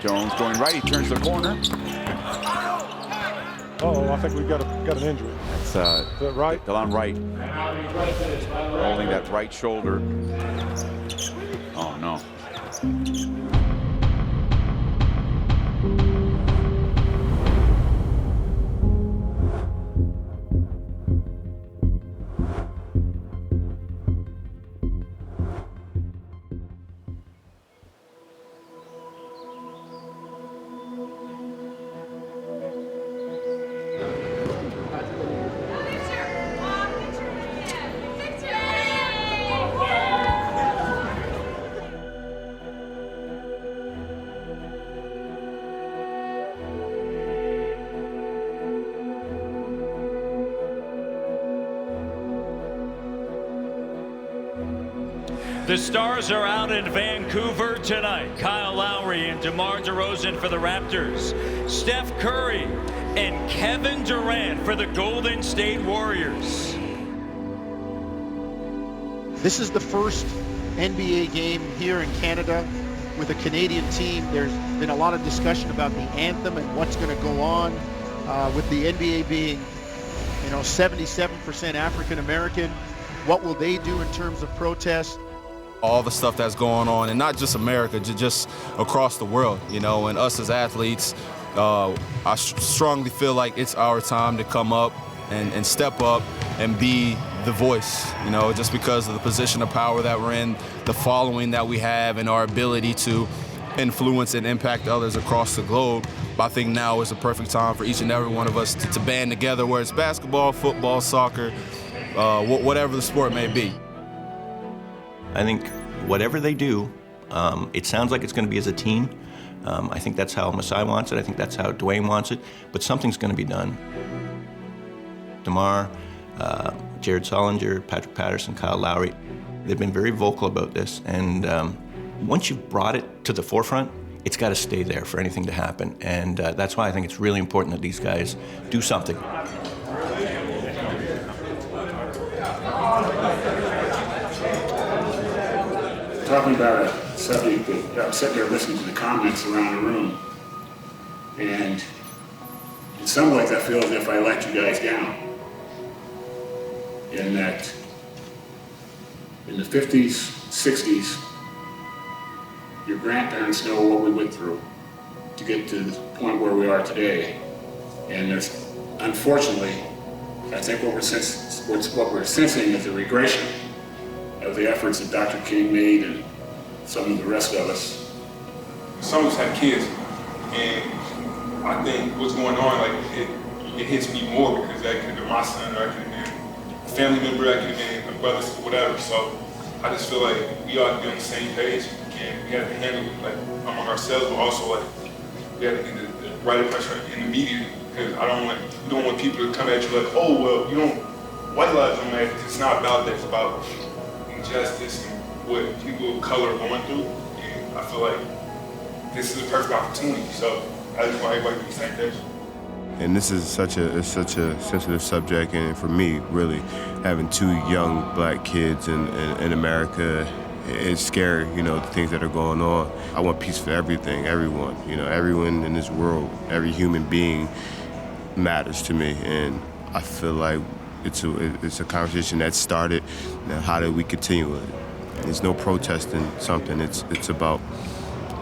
Jones going right, he turns the corner. Uh-oh, I think we've got an injury. It's Is that right? Delon Wright holding that right shoulder. Oh no. The Stars are out in Vancouver tonight. Kyle Lowry and DeMar DeRozan for the Raptors. Steph Curry and Kevin Durant for the Golden State Warriors. This is the first NBA game here in Canada with a Canadian team. There's been a lot of discussion about the anthem and what's going to go on with the NBA being, 77% African American. What will they do in terms of protest? All the stuff that's going on, and not just America, just across the world, and us as athletes, I strongly feel like it's our time to come up and step up and be the voice, just because of the position of power that we're in, the following that we have, and our ability to influence and impact others across the globe. But I think now is the perfect time for each and every one of us to band together, whether it's basketball, football, soccer, whatever the sport may be. I think whatever they do, it sounds like it's going to be as a team. I think that's how Masai wants it. I think that's how Dwayne wants it. But something's going to be done. DeMar, Jared Solinger, Patrick Patterson, Kyle Lowry, they've been very vocal about this. And once you've brought it to the forefront, it's got to stay there for anything to happen. And that's why I think it's really important that these guys do something. Talking about a subject that I'm sitting there listening to the comments around the room, and in some ways I feel as if I let you guys down. In that, in the 50s, 60s, your grandparents know what we went through to get to the point where we are today. And there's, unfortunately, I think what we're sensing is a regression of the efforts that Dr. King made and some of the rest of us. Some of us have kids, and I think what's going on, it hits me more because that could have been my son, or that could have been a family member, that could have been a brother, whatever. So I just feel like we ought to be on the same page, and we have to handle it among ourselves, but also we have to get the right impression in the media, because we don't want people to come at you like, oh well, white lives don't matter. It's not about that. It's about injustice and what people of color are going through, and I feel like this is a perfect opportunity. So I just want everybody to be on the same page. And this is such a sensitive subject, and for me, really, having two young black kids in America, it's scary, the things that are going on. I want peace for everything, everyone, everyone in this world, every human being matters to me, and I feel like it's a conversation that started. Now, how do we continue it? There's no protesting something. It's about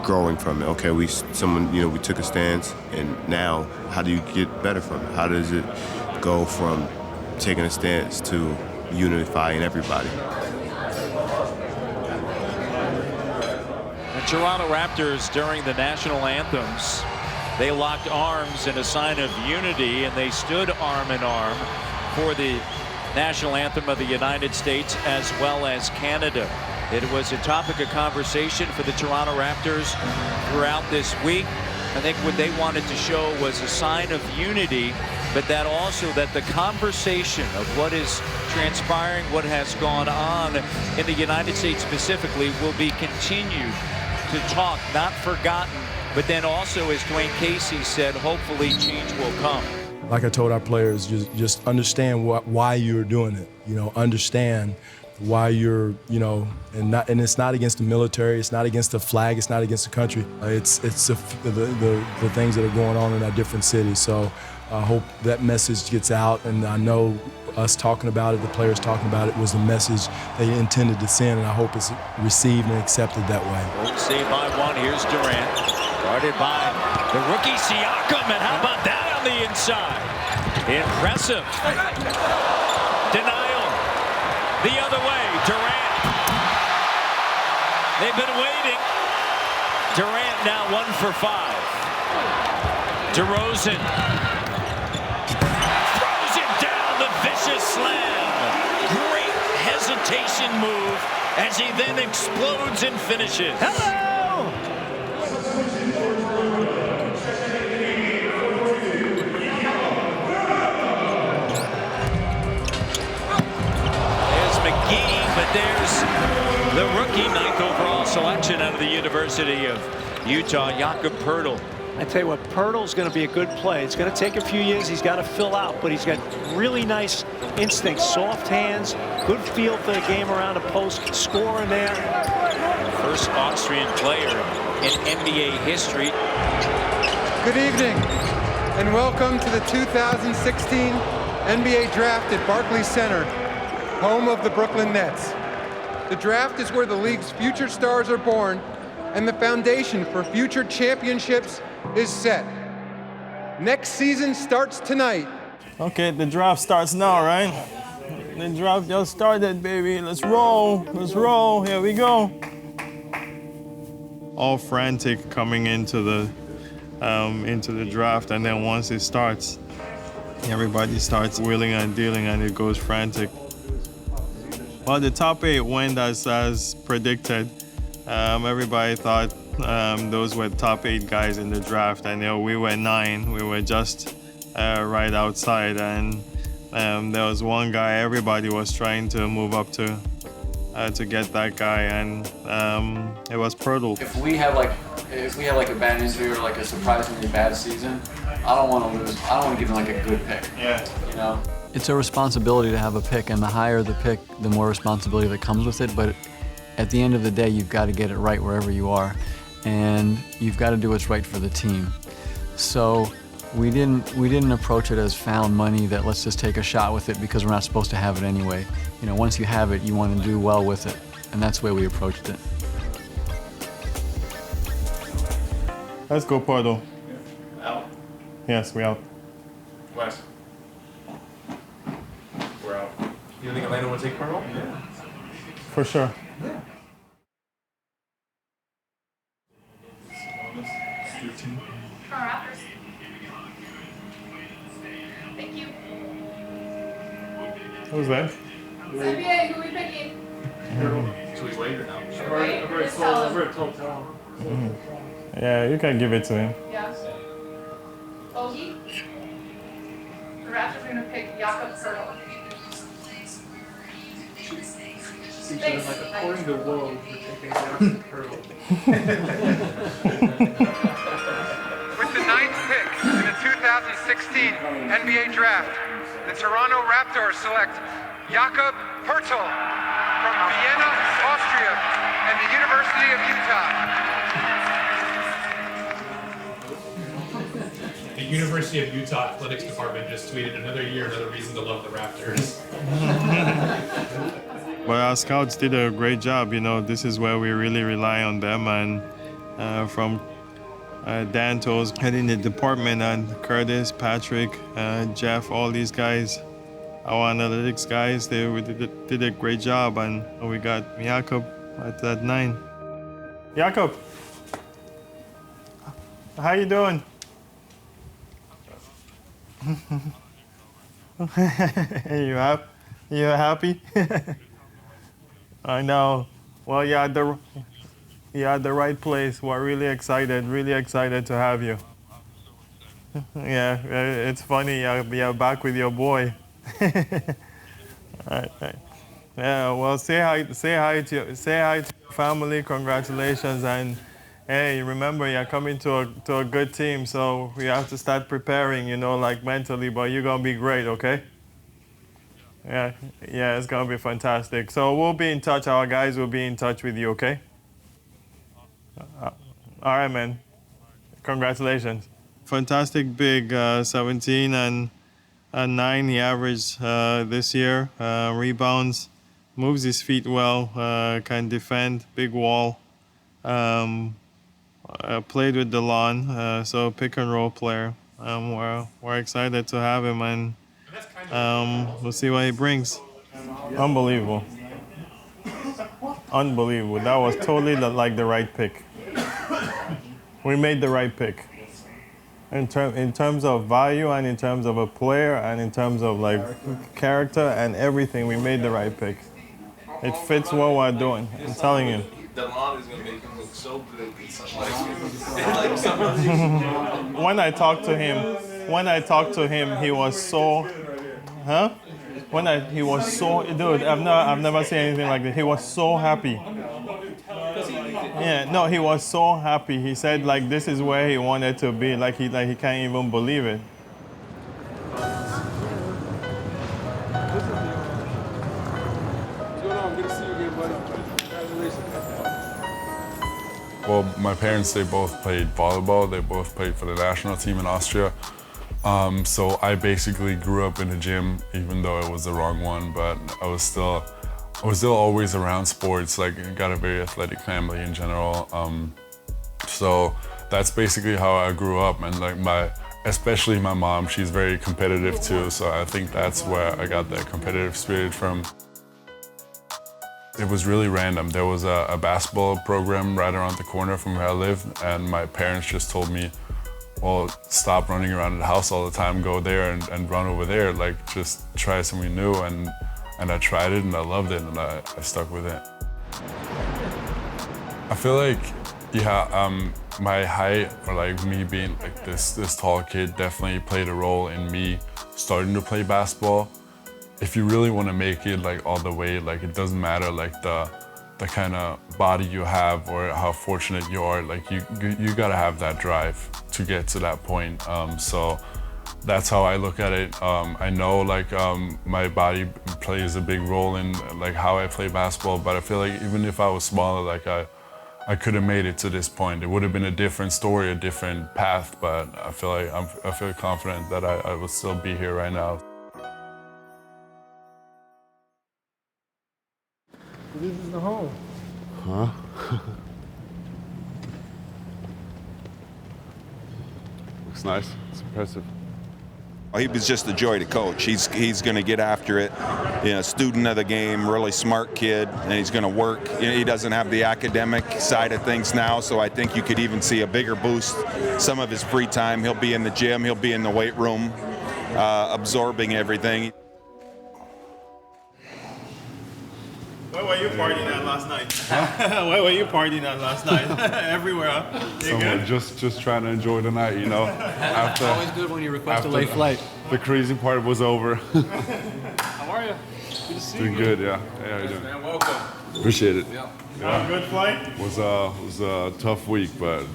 growing from it. Okay, we took a stance, and now how do you get better from it? How does it go from taking a stance to unifying everybody? The Toronto Raptors, during the national anthems, they locked arms in a sign of unity, and they stood arm in arm for the national anthem of the United States as well as Canada. It was a topic of conversation for the Toronto Raptors throughout this week. I think what they wanted to show was a sign of unity, but that also that the conversation of what is transpiring, what has gone on in the United States specifically, will be continued to talk, not forgotten, but then also, as Dwayne Casey said, hopefully change will come. Like I told our players, just understand why you're doing it. Understand why you're, and it's not against the military, it's not against the flag, it's not against the country. It's the things that are going on in our different cities. So I hope that message gets out, and I know us talking about it, the players talking about it, was the message they intended to send, and I hope it's received and accepted that way. Saved by one. Here's Durant, guarded by the rookie Siakam, and how about that on the inside? Impressive. Denial. The other way, Durant. They've been waiting. Durant now 1 for 5. DeRozan throws it down, the vicious slam. Great hesitation move as he then explodes and finishes. Hello! There's McGee, but there's the rookie 9th overall selection out of the University of Utah, Jakob Poeltl. I tell you what, Poeltl's going to be a good play. It's going to take a few years. He's got to fill out, but he's got really nice instincts, soft hands, good feel for the game around the post, scoring there. First Austrian player in NBA history. Good evening, and welcome to the 2016 NBA Draft at Barclays Center, home of the Brooklyn Nets. The draft is where the league's future stars are born, and the foundation for future championships is set. Next season starts tonight. Okay, the draft starts now, right? The draft just started, baby. Let's roll. Let's roll. Here we go. All frantic coming into the draft, and then once it starts, everybody starts wheeling and dealing, and it goes frantic. Well, the top 8 went as predicted. Everybody thought those were top 8 guys in the draft, and we were 9. We were just right outside, and there was one guy everybody was trying to move up to get that guy, and it was Poeltl. If we have like a bad injury or like a surprisingly bad season, I don't want to lose. I don't want to give him like a good pick. Yeah. You know. It's a responsibility to have a pick, and the higher the pick, the more responsibility that comes with it. But at the end of the day, you've got to get it right wherever you are, and you've got to do what's right for the team. So we didn't approach it as found money that let's just take a shot with it because we're not supposed to have it anyway. Once you have it, you want to do well with it, and that's the way we approached it. Let's go, Poeltl. Out? Yes, we out. West. We're out. You think Atlanta will take Poeltl? Yeah. For sure. Yeah. Raptors. Thank you. Who's that? NBA, who are we picking? Should we wait or no? Should we wait? Just tell him. Yeah, you can give it to him. Yeah. Bogey? The Raptors are going to pick Jakob Poeltl. Thanks. Like, according to Woj, we're taking Jakob Poeltl. With the 9th pick in the 2016 NBA Draft, the Toronto Raptors select Jakob Poeltl from Vienna, Austria, and the University of Utah. The University of Utah Athletics Department just tweeted another year, another reason to love the Raptors. But our scouts did a great job. This is where we really rely on them, and from Dantos heading the department, and Curtis, Patrick, Jeff, all these guys, our analytics guys, they did a great job, and we got Jakob at that 9. Jakob, how you doing? You happy? I know. Well, you're at the right place. We're really excited to have you. Yeah, it's funny. You're back with your boy. All right. Yeah. Well, say hi to your family. Congratulations, and hey, remember you're coming to a good team, so we have to start preparing. Like mentally. But you're gonna be great. Okay. Yeah, it's gonna be fantastic. So we'll be in touch. Our guys will be in touch with you, okay? All right, man. Congratulations. Fantastic big 17 and 9 he averaged this year. Rebounds, moves his feet well, can defend, big wall. Played with Delon, so pick and roll player. We're excited to have him, and we'll see what he brings. Unbelievable. Unbelievable. That was totally like the right pick. We made the right pick. In terms of value and in terms of a player and in terms of like character and everything, we made the right pick. It fits what we're doing, I'm telling you. Delon is going to make him look so good. When I talked to him, he was so, he was so, dude, I've never seen anything like this. He was so happy. Yeah, no, he was so happy. He said like this is where he wanted to be. Like he can't even believe it. Well, my parents, they both played volleyball. They both played for the national team in Austria. So I basically grew up in the gym, even though it was the wrong one, but I was still always around sports. Like, I got a very athletic family in general. So that's basically how I grew up. And like especially my mom, she's very competitive too. So I think that's where I got that competitive spirit from. It was really random. There was a basketball program right around the corner from where I live, and my parents just told me, well, stop running around the house all the time, go there and run over there, like just try something new. And I tried it and I loved it, and I stuck with it. I feel like, yeah, my height, or like me being like this tall kid, definitely played a role in me starting to play basketball. If you really want to make it like all the way, like it doesn't matter like the kind of body you have or how fortunate you are, like you gotta have that drive to get to that point. So that's how I look at it. I know like my body plays a big role in like how I play basketball, but I feel like even if I was smaller, like I could have made it to this point. It would have been a different story, a different path, but I feel like I feel confident that I will still be here right now. This is the home. Huh? Looks nice. It's impressive. He was just a joy to coach. He's going to get after it. You know, student of the game, really smart kid, and he's going to work. You know, he doesn't have the academic side of things now, so I think you could even see a bigger boost. Some of his free time, he'll be in the gym, he'll be in the weight room, absorbing everything. Where were you partying at last night? Where were you partying at last night? Everywhere, huh? You good? Just trying to enjoy the night, you know. After, always good when you request a late flight. The crazy part was over. How are you? Good to see you. Doing good, yeah. Yeah, how you doing? Man, welcome. Appreciate it. Yeah. Good flight? Was a tough week, but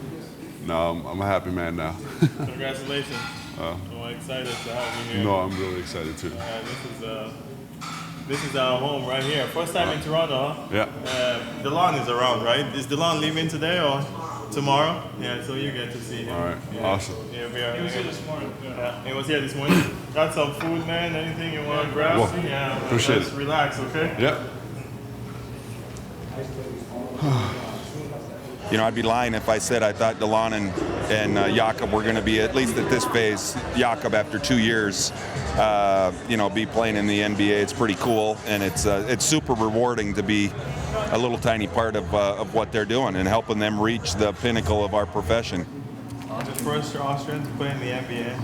no, I'm a happy man now. Congratulations. I'm excited to have you here. No, I'm really excited too. This is our home right here. First time in Toronto, huh? Yeah. Delon is around, right? Is Delon leaving today or tomorrow? Yeah, so you get to see him. All right, yeah. awesome. Yeah, we are. He was here this morning. Yeah, he was here this morning. Got some food, man. Anything you want to grab? Well, yeah, appreciate let's it. Relax, okay? Yep. You know, I'd be lying if I said I thought Delon and Jakob were going to be, at least at this phase, Jakob after 2 years, you know, be playing in the NBA. It's pretty cool, and it's super rewarding to be a little tiny part of what they're doing and helping them reach the pinnacle of our profession. The first Austrian to play in the NBA.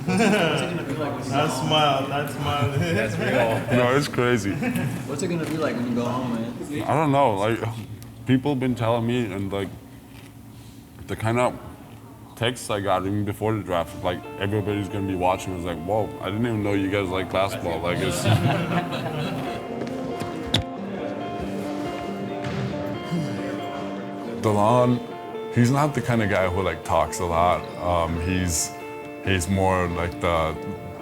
That smile. That's real. No, it's crazy. What's it gonna be like when you go home, man? I don't know. Like, people have been telling me, and like, the kind of texts I got even before the draft, like everybody's gonna be watching. I was like, whoa! I didn't even know you guys like basketball. Like, it's. Delon, he's not the kind of guy who like talks a lot. He's more like the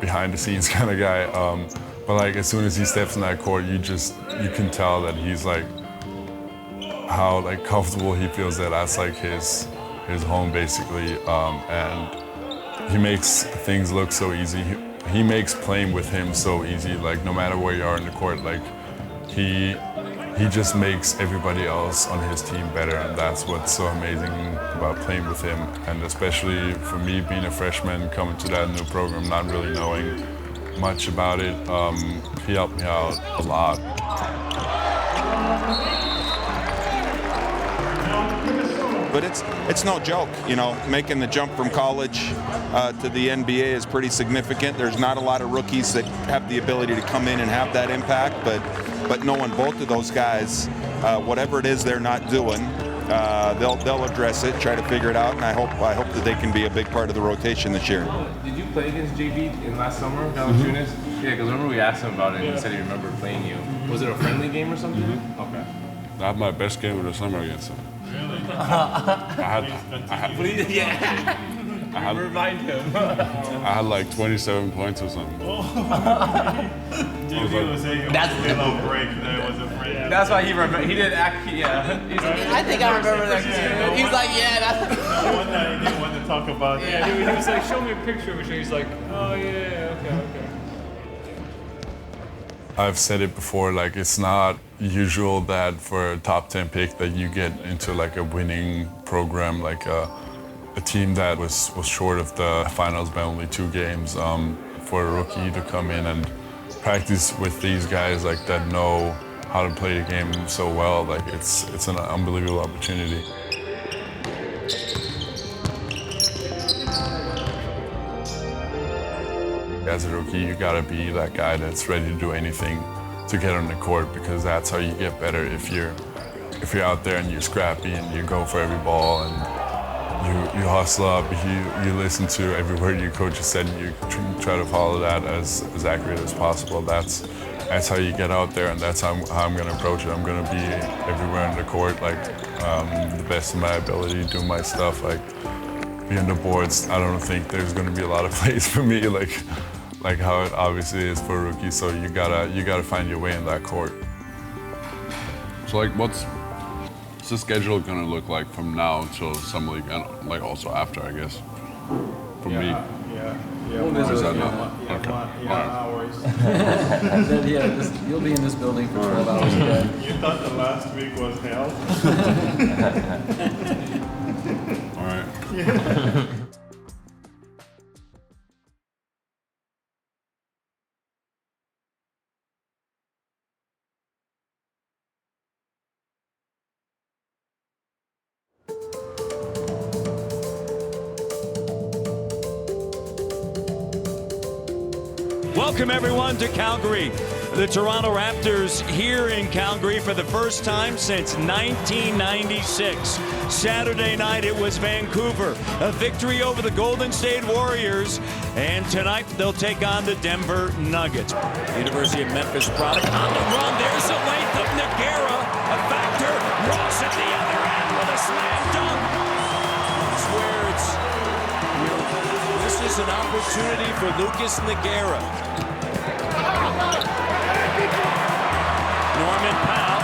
behind the scenes kind of guy. But like as soon as he steps in that court, you can tell that he's like how like comfortable he feels that that's like his home basically, and he makes things look so easy. He makes playing with him so easy. Like no matter where you are in the court, like he just makes everybody else on his team better, and that's what's so amazing about playing with him. And especially for me, being a freshman, coming to that new program, not really knowing much about it, he helped me out a lot. But it's no joke, you know, making the jump from college to the NBA is pretty significant. There's not a lot of rookies that have the ability to come in and have that impact, but knowing both of those guys, whatever it is they're not doing, they'll address it, try to figure it out, and I hope that they can be a big part of the rotation this year. Did you play against JV in last summer, Valanciunas? Yeah, because remember we asked him about it, and he said he remembered playing you. Was it a friendly game or something? Okay. I had my best game of the summer against him. Really? Remind him. I had like 27 points or something. That's why he remembered. He didn't act. Yeah. I think I remember that game. He's like, yeah, that's. One night he didn't want to talk about it. Yeah, he was like, show me a picture of it. He's like, oh yeah, okay. I've said it before, like it's not usual that for a top 10 pick that you get into like a winning program, like a team that was short of the finals by only 2 games, for a rookie to come in and practice with these guys like that know how to play the game so well. Like it's an unbelievable opportunity. As a rookie, you gotta be that guy that's ready to do anything to get on the court, because that's how you get better. If you're out there and you're scrappy and you go for every ball and you hustle up, you listen to every word your coach has said, and you try to follow that as accurate as possible. That's how you get out there, and that's how I'm gonna approach it. I'm gonna be everywhere on the court, like the best of my ability, do my stuff, like be on the boards. I don't think there's gonna be a lot of plays for me, like how it obviously is for a rookie. So you gotta find your way in that court. So like, what's the schedule gonna look like from now until summer league, and like also after, I guess, for me? Yeah. Is that not? Okay. Hours. You'll be in this building for 12 hours a day. You thought the last week was hell? All right. Welcome everyone to Calgary. The Toronto Raptors here in Calgary for the first time since 1996. Saturday night it was Vancouver, a victory over the Golden State Warriors, and tonight they'll take on the Denver Nuggets. University of Memphis product on the run. There's the length of Nogueira, a factor. Ross at the other end with a slam dunk. It's where this is an opportunity for Lucas Nogueira. Norman Powell.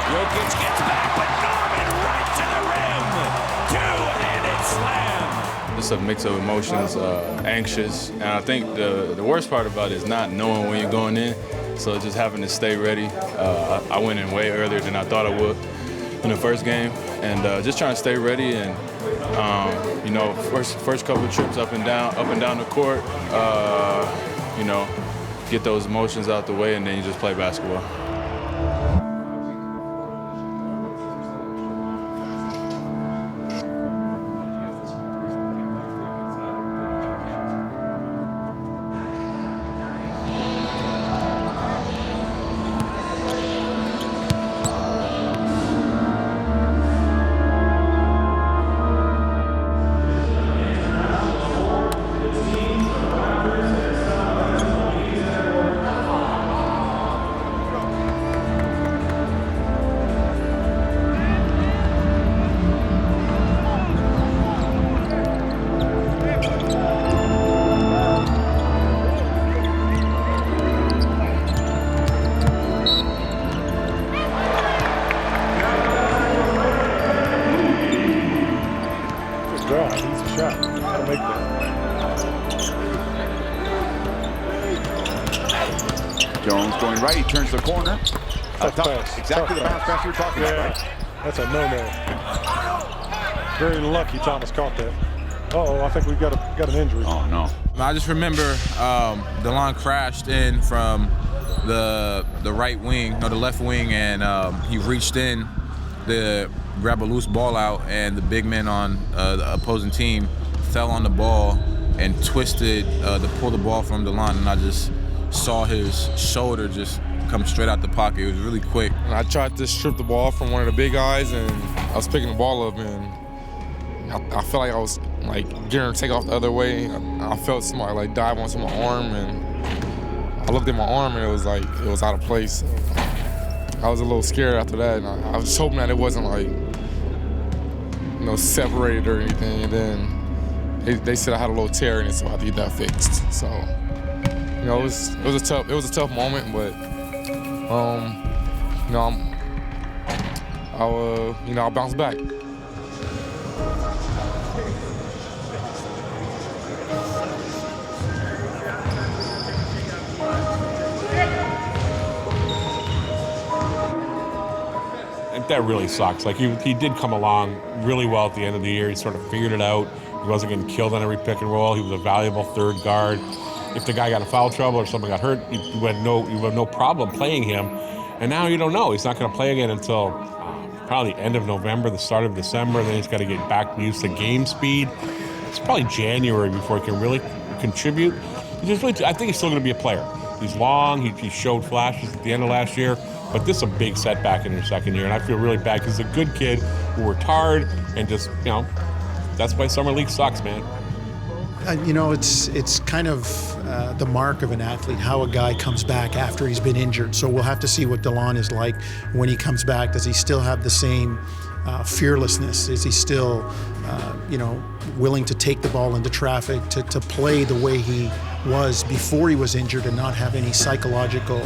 Jokic gets back, but Norman right to the rim. Two-handed slam. It's a mix of emotions, anxious, and I think the worst part about it is not knowing when you're going in, so just having to stay ready. I went in way earlier than I thought I would in the first game, and just trying to stay ready and first couple of trips up and down the court, get those emotions out the way, and then you just play basketball. Jones going right. He turns the corner. Exactly the bounce pass you were talking about, right? That's a no-no. Very lucky Thomas caught that. Uh-oh, I think we've got an injury. Oh, no. I just remember Delon crashed in from the right wing, no, the left wing, and he reached in to grab a loose ball out, and the big man on the opposing team fell on the ball and twisted to pull the ball from Delon, and I just saw his shoulder just come straight out the pocket. It was really quick. And I tried to strip the ball from one of the big guys, and I was picking the ball up, and I felt like I was like getting to take off the other way. I felt somebody like dive onto my arm, and I looked at my arm, and it was out of place. So I was a little scared after that, and I was just hoping that it wasn't like, separated or anything. And then they said I had a little tear in it, so I had to get that fixed. So, it was a tough moment, but I'll bounce back. That really sucks. Like he did come along really well at the end of the year. He sort of figured it out. He wasn't getting killed on every pick and roll. He was a valuable third guard. If the guy got in foul trouble or something got hurt, you had no problem playing him. And now you don't know. He's not going to play again until probably the end of November, the start of December. Then he's got to get back used to game speed. It's probably January before he can really contribute. I think he's still going to be a player. He's long. He showed flashes at the end of last year. But this is a big setback in your second year, and I feel really bad because he's a good kid who worked hard and just, that's why summer league sucks, man. It's kind of the mark of an athlete, how a guy comes back after he's been injured. So we'll have to see what Delon is like when he comes back. Does he still have the same fearlessness? Is he still, willing to take the ball into traffic, to play the way he was before he was injured and not have any psychological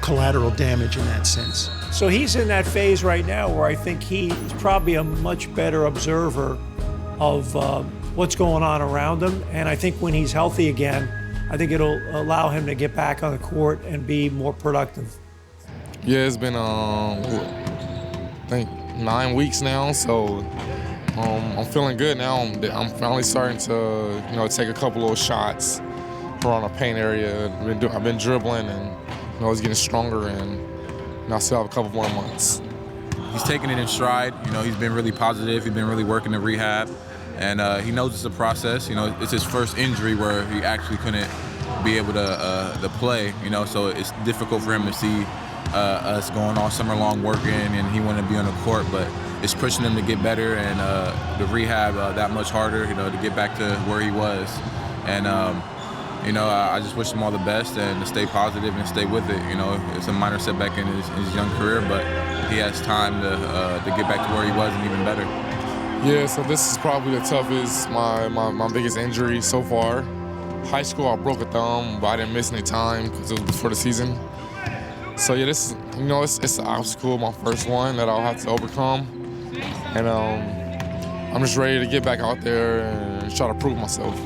collateral damage in that sense? So he's in that phase right now where I think he's probably a much better observer of what's going on around him. And I think when he's healthy again, I think it'll allow him to get back on the court and be more productive. Yeah, it's been, I think 9 weeks now. So I'm feeling good now. I'm finally starting to, take a couple little shots around the paint area. I've been dribbling, and he's getting stronger, and I still have a couple more months. He's taking it in stride. He's been really positive. He's been really working the rehab, and he knows it's a process. It's his first injury where he actually couldn't be able to play. So it's difficult for him to see us going all summer long working, and he wanted to be on the court, but it's pushing him to get better and the rehab that much harder. To get back to where he was, and. I just wish him all the best and to stay positive and stay with it. It's a minor setback in his young career, but he has time to get back to where he was and even better. Yeah, so this is probably the toughest, my biggest injury so far. High school, I broke a thumb, but I didn't miss any time because it was before the season. So yeah, this is, it's an obstacle, my first one that I'll have to overcome. And I'm just ready to get back out there and try to prove myself.